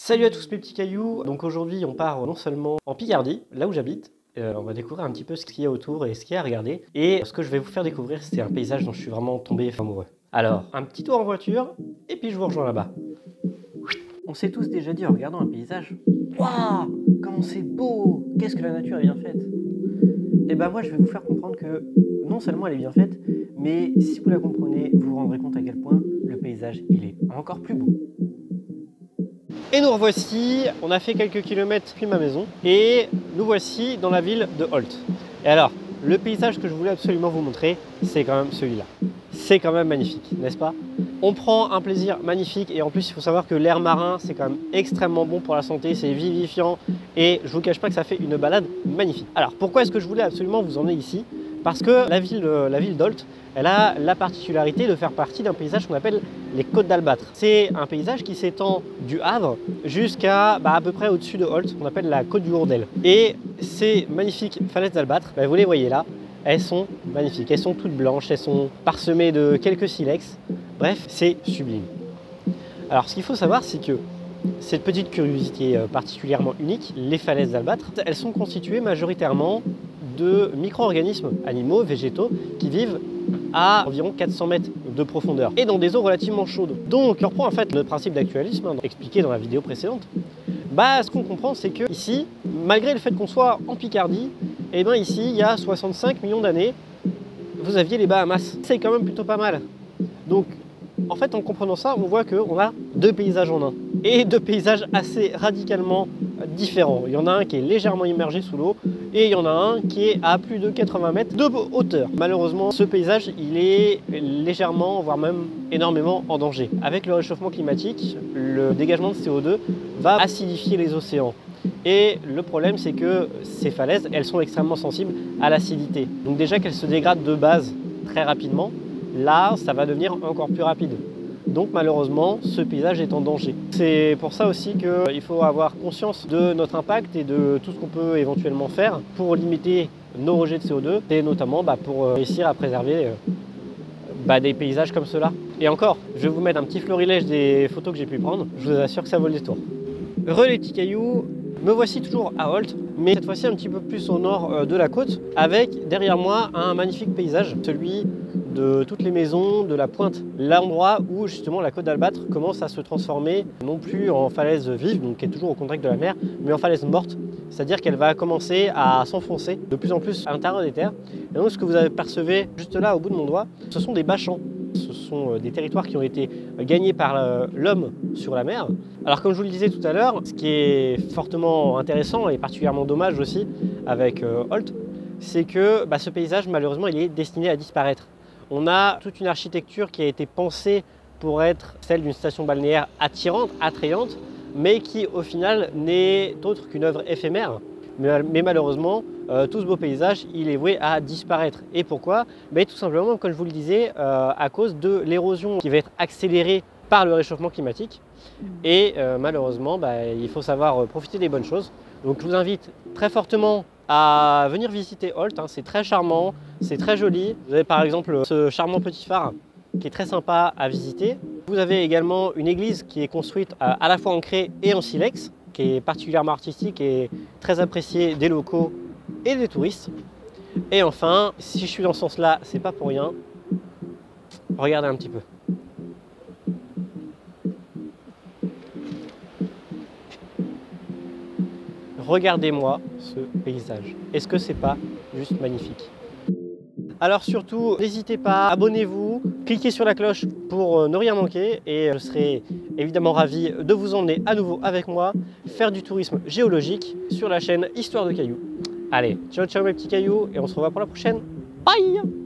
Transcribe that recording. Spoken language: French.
Salut à tous mes petits cailloux. Donc aujourd'hui on part non seulement en Picardie, là où j'habite, on va découvrir un petit peu ce qu'il y a autour et ce qu'il y a à regarder. Et ce que je vais vous faire découvrir, c'est un paysage dont je suis vraiment tombé amoureux. Alors, un petit tour en voiture, et puis je vous rejoins là-bas. On s'est tous déjà dit en regardant un paysage, waouh, comment c'est beau, qu'est-ce que la nature est bien faite. Et ben moi je vais vous faire comprendre que non seulement elle est bien faite, mais si vous la comprenez, vous vous rendrez compte à quel point le paysage il est encore plus beau. Et nous revoici, on a fait quelques kilomètres depuis ma maison et nous voici dans la ville de Holt. Et alors, le paysage que je voulais absolument vous montrer, c'est quand même celui-là. C'est quand même magnifique, n'est-ce pas? On prend un plaisir magnifique et en plus il faut savoir que l'air marin c'est quand même extrêmement bon pour la santé, c'est vivifiant et je vous cache pas que ça fait une balade magnifique. Alors pourquoi est-ce que je voulais absolument vous emmener ici? Parce que la ville d'Holt, elle a la particularité de faire partie d'un paysage qu'on appelle les Côtes d'Albâtre. C'est un paysage qui s'étend du Havre jusqu'à à peu près au-dessus de Holt, qu'on appelle la côte du Hourdel. Et ces magnifiques falaises d'Albâtre, vous les voyez là, elles sont magnifiques, elles sont toutes blanches, elles sont parsemées de quelques silex. Bref, c'est sublime. Alors ce qu'il faut savoir, c'est que cette petite curiosité particulièrement unique, les falaises d'Albâtre, elles sont constituées majoritairement de micro-organismes animaux, végétaux, qui vivent à environ 400 mètres de profondeur et dans des eaux relativement chaudes. Donc, on reprend en fait le principe d'actualisme expliqué dans la vidéo précédente. Ce qu'on comprend, c'est que ici, malgré le fait qu'on soit en Picardie, et ici, il y a 65 millions d'années, vous aviez les Bahamas. C'est quand même plutôt pas mal. Donc, en fait, en comprenant ça, on voit qu'on a deux paysages en un. Et deux paysages assez radicalement différents. Il y en a un qui est légèrement immergé sous l'eau et il y en a un qui est à plus de 80 mètres de hauteur. Malheureusement, ce paysage, il est légèrement, voire même énormément en danger. Avec le réchauffement climatique, le dégagement de CO2 va acidifier les océans. Et le problème, c'est que ces falaises, elles sont extrêmement sensibles à l'acidité. Donc déjà qu'elles se dégradent de base très rapidement, là, ça va devenir encore plus rapide. Donc malheureusement, ce paysage est en danger. C'est pour ça aussi qu'il faut avoir conscience de notre impact et de tout ce qu'on peut éventuellement faire pour limiter nos rejets de CO2 et notamment pour réussir à préserver des paysages comme cela. Et encore, je vais vous mettre un petit florilège des photos que j'ai pu prendre. Je vous assure que ça vaut le détour. Heureux les petits cailloux, me voici toujours à Holt, mais cette fois-ci un petit peu plus au nord de la côte, avec derrière moi un magnifique paysage, celui de toutes les maisons de la pointe, l'endroit où justement la côte d'Albâtre commence à se transformer non plus en falaise vive, donc qui est toujours au contact de la mer, mais en falaise morte, c'est-à-dire qu'elle va commencer à s'enfoncer de plus en plus à l'intérieur des terres. Et donc ce que vous apercevez juste là au bout de mon doigt, ce sont des bachans. Ce sont des territoires qui ont été gagnés par l'homme sur la mer. Alors comme je vous le disais tout à l'heure, ce qui est fortement intéressant et particulièrement dommage aussi avec Holt, c'est que ce paysage malheureusement il est destiné à disparaître. On a toute une architecture qui a été pensée pour être celle d'une station balnéaire attirante, attrayante, mais qui au final n'est autre qu'une œuvre éphémère. Mais malheureusement, tout ce beau paysage, il est voué à disparaître. Et pourquoi? Tout simplement, comme je vous le disais, à cause de l'érosion qui va être accélérée par le réchauffement climatique. Et malheureusement, il faut savoir profiter des bonnes choses. Donc je vous invite très fortement à venir visiter Holt, c'est très charmant, c'est très joli. Vous avez par exemple ce charmant petit phare qui est très sympa à visiter. Vous avez également une église qui est construite à la fois en craie et en silex, qui est particulièrement artistique et très appréciée des locaux et des touristes. Et enfin, si je suis dans ce sens-là, c'est pas pour rien. Regardez un petit peu. Regardez-moi ce paysage. Est-ce que c'est pas juste magnifique? Alors surtout, n'hésitez pas, abonnez-vous, cliquez sur la cloche pour ne rien manquer et je serai évidemment ravi de vous emmener à nouveau avec moi faire du tourisme géologique sur la chaîne Histoire de Cailloux. Allez, ciao ciao mes petits cailloux et on se revoit pour la prochaine. Bye!